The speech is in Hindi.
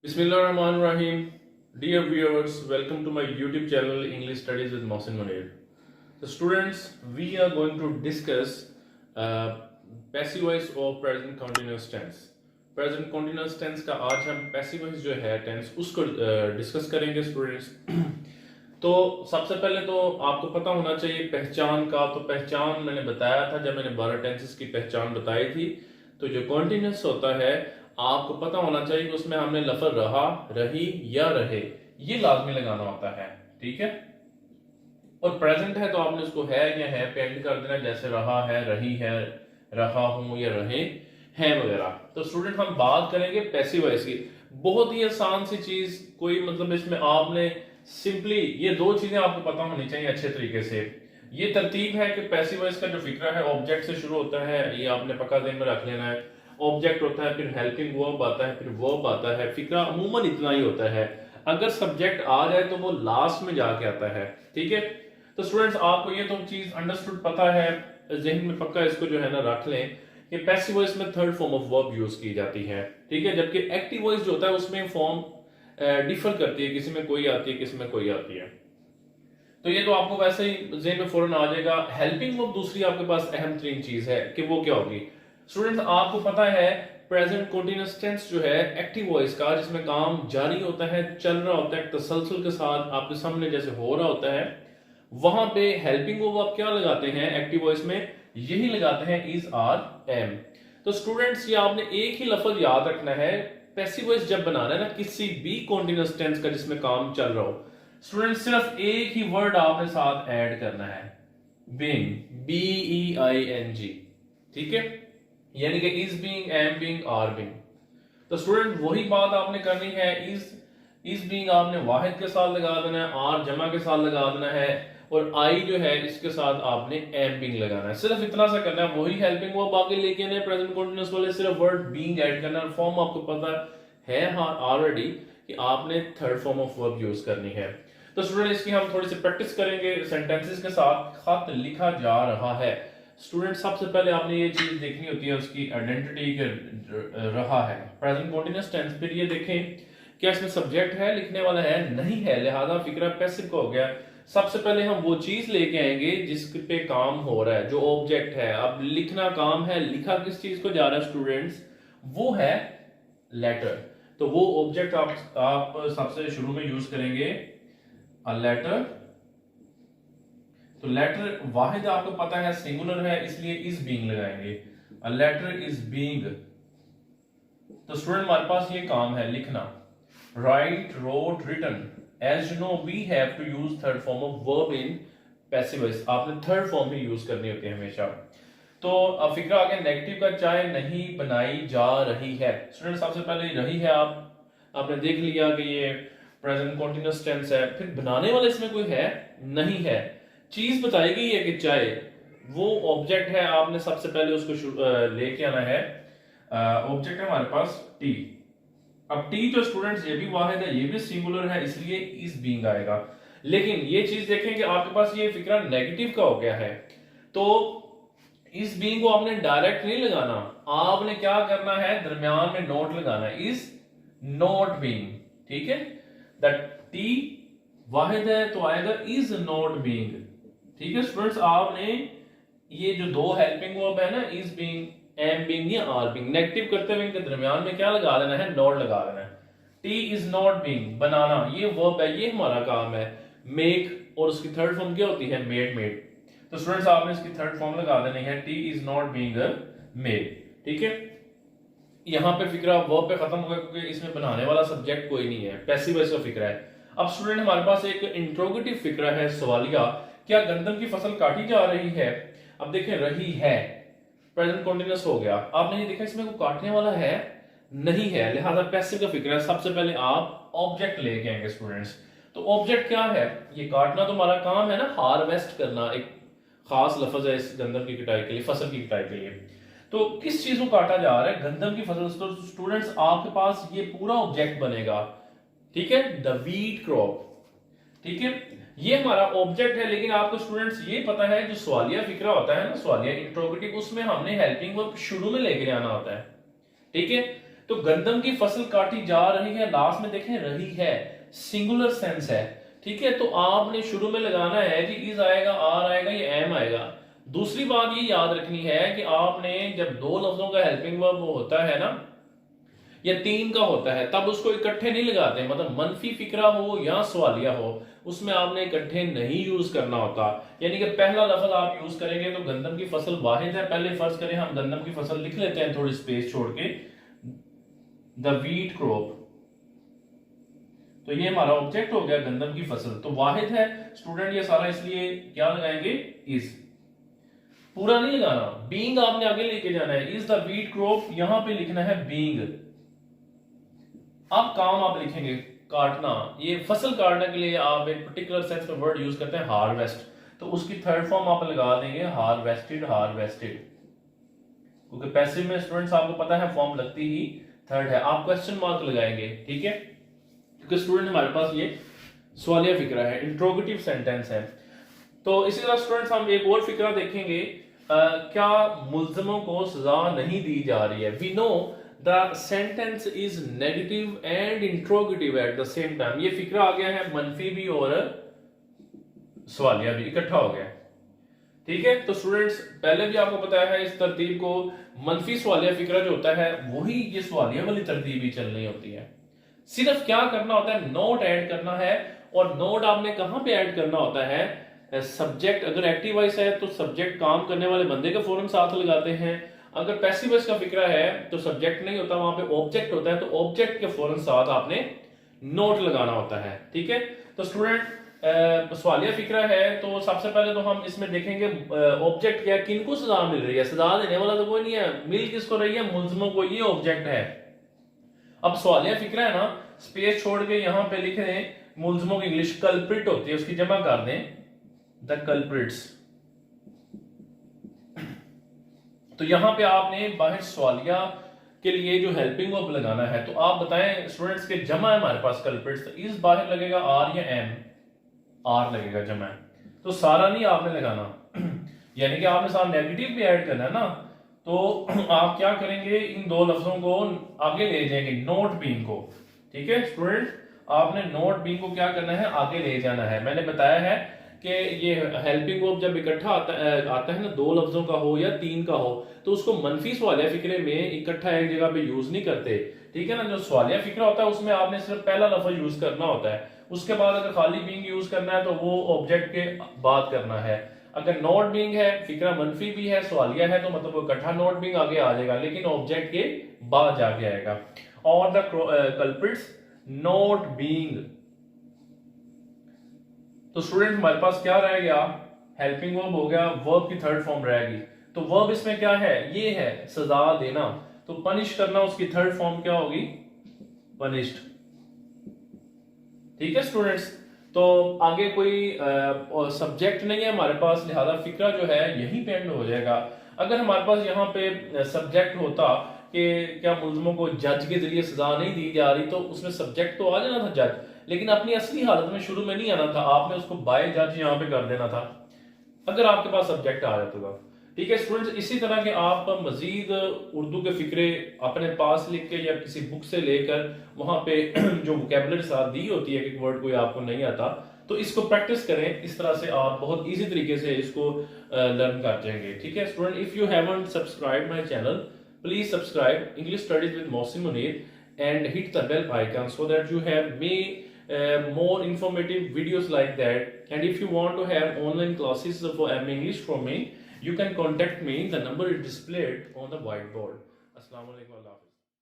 Bismillahirrahmanirrahim. Dear viewers, welcome to my YouTube channel English Studies with Mohsin Munir. So students, we are going to discuss passive voice और present continuous tense. Present continuous tense का आज हम passive voice जो है tense उसको डिस्कस करेंगे स्टूडेंट्स. तो सबसे पहले तो आपको पता होना चाहिए पहचान का. तो पहचान मैंने बताया था जब मैंने 12 टेंसेस की पहचान बताई थी. तो जो कॉन्टिन्यूस होता है आपको पता होना चाहिए कि उसमें हमने लफ्ज रहा, रही या रहे ये लाजमी लगाना होता है. ठीक है. और प्रेजेंट है तो आपने उसको है या है पे एंड कर देना, जैसे रहा है, रही है, रहा हूं या रहे हैं वगैरह. तो स्टूडेंट हम बात करेंगे पैसिव वॉइस की. बहुत ही आसान सी चीज, कोई मतलब इसमें आपने सिंपली ये दो चीजें आपको पता होनी चाहिए अच्छे तरीके से. ये तरतीब है कि पैसिव वॉइस का जो फिक्रा है ऑब्जेक्ट से शुरू होता है, ये आपने पक्का ध्यान में रख लेना है. ऑब्जेक्ट होता है, फिर हेल्पिंग वर्ब आता है, फिर वर्ब आता है. फिक्रा अमूमन इतना ही होता है. अगर सब्जेक्ट आ जाए तो वो लास्ट में जाके आता है. ठीक है. तो स्टूडेंट्स आपको ये तो चीज अंडरस्टूड पता है, जहन में पक्का इसको जो है ना रख लें कि पैसिव वॉइस में third form of verb use की जाती है. ठीक है. जबकि एक्टिव वॉइस जो होता है उसमें फॉर्म डिफर करती है, किसी में कोई आती है, किसी में कोई आती है. तो ये तो आपको वैसे ही जेहन में फौरन आ जाएगा. हेल्पिंग वर्ब दूसरी आपके पास अहम तरीन चीज है कि वो क्या होगी. स्टूडेंट्स आपको पता है प्रेजेंट कंटीन्यूअस टेंस जो है एक्टिव वॉइस का, जिसमें काम जारी होता है, चल रहा होता है, तसलसल के साथ आपके सामने जैसे हो रहा होता है, वहां पे हेल्पिंग वर्ब आप क्या लगाते हैं एक्टिव वॉइस में, यही लगाते हैं इज, आर, एम. तो स्टूडेंट्स ये आपने एक ही लफ्ज याद रखना है पैसिव वॉइस जब बनाना है ना किसी भी कंटीन्यूअस टेंस का जिसमें काम चल रहा हो. स्टूडेंट सिर्फ एक ही वर्ड आपने साथ ऐड करना है, बीइंग, BEING. ठीक है. यानी कि is being, am being, are being. तो स्टूडेंट वही बात आपने करनी है. इज बीइंग आपने वाहिद के साथ लगा देना है, आर जमा के साथ लगा देना है, और आई जो है इसके साथ आपने एम बीइंग लगाना है. सिर्फ इतना सा करना है. वही हेल्पिंग वर्ब आगे लेके आने प्रेजेंट कंटीन्यूअस वाले, सिर्फ वर्ड बीइंग ऐड करना है. फॉर्म आपको पता है ऑलरेडी कि आपने third form of verb use करनी है. तो स्टूडेंट इसकी हम थोड़ी सी प्रैक्टिस करेंगे सेंटेंसेस के साथ. खत लिखा जा रहा है. स्टूडेंट सबसे पहले आपने ये चीज देखनी होती है उसकी आइडेंटिटी के रहा है प्रेजेंट कंटीन्यूअस टेंस. फिर ये देखें क्या इसमें सब्जेक्ट है, लिखने वाला है, नहीं है, लिहाजा फिक्रा पैसिव का हो गया. सबसे पहले हम वो चीज लेके आएंगे जिस पे काम हो रहा है, जो ऑब्जेक्ट है. अब लिखना काम है, लिखा किस चीज को जा रहा है स्टूडेंट्स, वो है लेटर. तो वो ऑब्जेक्ट आप सबसे शुरू में यूज करेंगे अ लेटर. तो लेटर वाहिद आपको पता है सिंगुलर है, इसलिए इज बीइंग लगाएंगे. A letter is being. तो स्टूडेंट हमारे पास ये काम है लिखना. Right, wrote, written. As you know we have to use third form of verb in passive voice. आपने थर्ड फॉर्म ही यूज करनी होती है हमेशा. तो फिक्र आ गया नेगेटिव का. चाय नहीं बनाई जा रही है. स्टूडेंट सबसे पहले रही है आपने देख लिया कि ये प्रेजेंट कंटीन्यूअस टेंस है. फिर बनाने वाले इसमें कोई है नहीं है. चीज बताई गई है कि चाय, वो ऑब्जेक्ट है, आपने सबसे पहले उसको लेके आना है. ऑब्जेक्ट है हमारे पास टी. अब टी जो स्टूडेंट्स ये भी वाहिद है, ये भी सिंगुलर है, इसलिए इज बीइंग आएगा. लेकिन ये चीज देखें कि आपके पास ये फिक्रा नेगेटिव का हो गया है. तो इस बीइंग को आपने डायरेक्ट नहीं लगाना, आपने क्या करना है दरमियान में नोट लगाना है, इज नॉट बीइंग. ठीक है. दैट टी वाहिद है तो आएगा इज नॉट बीइंग. ठीक है स्टूडेंट्स. आपने ये जो दो हेल्पिंग वर्ब है ना, इज बीइंग, एम बीइंग या आर बीइंग, नेगेटिव करते हुए इनके दरमियान में क्या लगा देना है, नॉट लगा देना है. टी इज नॉट बीइंग, बनाना, ये वर्ब है, ये हमारा काम है. मेक, और उसकी थर्ड फॉर्म क्या होती है, मेड. तो स्टूडेंट्स आपने इसकी थर्ड फॉर्म लगा देनी है, T is not being made. ठीक है. यहां पे फिक्रा वर्ब पे खत्म हो गया क्योंकि इसमें बनाने वाला सब्जेक्ट कोई नहीं है, पैसिव वॉइस का फिक्रा है. अब स्टूडेंट हमारे पास एक इंट्रोगेटिव फिक्रा है, सवालिया. क्या गंदम की फसल काटी जा रही है. अब देखें रही है प्रेजेंट कंटीन्यूअस हो गया. आपने ये देखा इसमें कोई काटने वाला है नहीं है, लिहाजा पैसिव का फिक्र है. सबसे पहले आप ऑब्जेक्ट लेके आएंगे स्टूडेंट्स. तो ऑब्जेक्ट क्या है, ये काटना तो हमारा काम है ना, हार्वेस्ट करना. एक खास लफ्ज है इस गंदम की कटाई के लिए, फसल की कटाई के लिए. तो किस चीज को काटा जा रहा है, गंदम की फसल. तो स्टूडेंट्स आपके पास ये पूरा ऑब्जेक्ट बनेगा. ठीक है. The wheat crop. ठीक है. ये हमारा ऑब्जेक्ट है. लेकिन आपको स्टूडेंट्स ये पता है जो सवालिया फिक्रा होता है ना, सवालिया इंट्रोगेटिव, उसमें हमने हेल्पिंग वर्ब शुरू में लेके आना होता है. ठीक है. तो गंदम की फसल काटी जा रही है, लास्ट में देखें रही है, सिंगुलर सेंस है, ठीक है। तो आपने शुरू में लगाना है जी इज आएगा, आर आएगा, ये एम आएगा। दूसरी बात ये याद रखनी है कि आपने जब दो लफ्जों का हेल्पिंग वर्ब होता है ना या तीन का होता है तब उसको इकट्ठे नहीं लगाते, मतलब मनफी फिक्रा हो या सवालिया हो उसमें आपने इकट्ठे नहीं यूज करना होता। यानी कि पहला लफ्ज आप यूज करेंगे तो गंदम की फसल वाहिद है, पहले फर्ज करें हम गंदम की फसल लिख लेते हैं थोड़ी स्पेस छोड़ के, द व्हीट क्रॉप, तो ये हमारा ऑब्जेक्ट हो गया गंदम की फसल, तो वाहिद है स्टूडेंट ये सारा, इसलिए क्या लगाएंगे इज, पूरा नहीं लगाना, बीइंग आपने आगे लेके जाना है, इज द व्हीट क्रॉप यहां पे लिखना है बीइंग। अब काम आप लिखेंगे काटना, ये फसल काटने के लिए आप एक पर्टिकुलर सेंस में वर्ड यूज करते हैं हार्वेस्ट, तो उसकी थर्ड फॉर्म आप लगा देंगे हार्वेस्टेड, हार्वेस्टेड, क्योंकि पैसिव में स्टूडेंट्स आपको पता है फॉर्म लगती ही थर्ड है, आप क्वेश्चन मार्क लगाएंगे, ठीक है, क्योंकि स्टूडेंट हमारे पास ये सवालिया फिक्रा है, इंट्रोगेटिव सेंटेंस है। तो इसी तरह स्टूडेंट्स हम एक और फिक्रा देखेंगे, क्या मुल्जमों को सजा नहीं दी जा रही है। We know the sentence is negative and interrogative at the same time, ये फिक्रा आ गया है मनफी भी और सवालिया भी इकट्ठा हो गया, ठीक है। तो स्टूडेंट्स पहले भी आपको बताया है इस तरतीब को, मनफी सवालिया फिक्रा जो होता है वही ये सवालिया वाली तरतीब ही चलनी होती है। सिर्फ क्या करना होता है, नोट ऐड करना है, और नोट आपने कहां पे ऐड करना होता है, सब्जेक्ट अगर एक्टिव वॉइस है तो सब्जेक्ट काम करने वाले बंदे के फौरन साथ लगाते हैं, अगर पैसिव वॉइस का फिक्रा है तो सब्जेक्ट नहीं होता, वहां पे ऑब्जेक्ट होता है, तो ऑब्जेक्ट के फौरन साथ आपने नोट लगाना होता है, ठीक है। तो स्टूडेंट सवालिया फिक्रा है, तो सबसे पहले तो हम इसमें देखेंगे ऑब्जेक्ट क्या, किनको सजा मिल रही है, सजा देने वाला तो कोई नहीं है, मिल किसको रही है, मुल्जमों को, ये ऑब्जेक्ट है। अब सवालिया फिक्रा है ना, स्पेस छोड़ के यहां पे लिख दें मुल्जमों की इंग्लिश कल्प्रिट होती है, उसकी जमा कर दें द कल्प्रिट्स। तो यहां पे आपने बाहर सवालिया के लिए जो हेल्पिंग वर्ब लगाना है, तो आप बताएं स्टूडेंट्स के जमा है हमारे पास कल्प्रिट्स, तो इस बाहर लगेगा आर या एम, आर लगेगा जमा, तो सारा नहीं आपने लगाना यानी कि आपने सारा नेगेटिव भी ऐड करना है ना, तो आप क्या करेंगे, इन दो लफ्जों को आगे ले जाएंगे, नोट बीइंग को, ठीक है स्टूडेंट, आपने नोट बीइंग को क्या करना है, आगे ले जाना है। मैंने बताया है कि ये हेल्पिंग वर्ब जब इकट्ठा आता है ना, दो लफ्जों का हो या तीन का हो, तो उसको मनफी सवालिया फिक्रे में इकट्ठा एक जगह पे यूज नहीं करते, ठीक है ना। जो सवालिया फिक्रा होता है उसमें आपने सिर्फ पहला लफ्ज यूज करना होता है, उसके बाद अगर खाली बीइंग यूज करना है तो वो ऑब्जेक्ट के बाद करना है। अगर नॉट बीइंग है, फिक्रा मनफी भी है, सवालिया है, तो मतलब वो इकट्ठा नॉट बीइंग आगे आ जाएगा, लेकिन ऑब्जेक्ट के बाद जाके आएगा। और द कल्प्रिट्स नॉट बीइंग, तो स्टूडेंट हमारे पास क्या रह गया, हेल्पिंग वर्ब हो गया, वर्ब की थर्ड फॉर्म रहेगी, तो वर्ब इसमें क्या है, ये है सजा देना, तो पनिश करना, उसकी थर्ड फॉर्म क्या होगी, पनिश्ड, ठीक है स्टूडेंट्स। तो आगे कोई सब्जेक्ट नहीं है हमारे पास, लिहाजा फिक्रा जो है यहीं पे एंड हो जाएगा। अगर हमारे पास यहाँ पे सब्जेक्ट होता कि क्या मुल्जमों को जज के जरिए सजा नहीं दी जा रही, तो उसमें सब्जेक्ट तो आ जाना था जज, लेकिन अपनी असली हालत में शुरू में नहीं आना था, आपने उसको बाय जज यहाँ पे कर देना था अगर आपके पास सब्जेक्ट आ जाता था, ठीक है स्टूडेंट्स। इसी तरह के आप मजीद उर्दू के फिक्रे अपने पास लिख के या किसी बुक से लेकर वहां पे जो वोकैबुलरी साथ दी होती है कि वर्ड कोई आपको नहीं आता, तो इसको प्रैक्टिस करें, इस तरह से आप बहुत इजी तरीके से इसको लर्न कर जाएंगे, ठीक है student. If you haven't subscribe my channel, please subscribe English studies with Mohsin Munir and hit the bell icon so that you have more informative videos like that. And if you want to have online classes for English from me, you can contact me. The number is displayed on the whiteboard. Assalamu alaikum.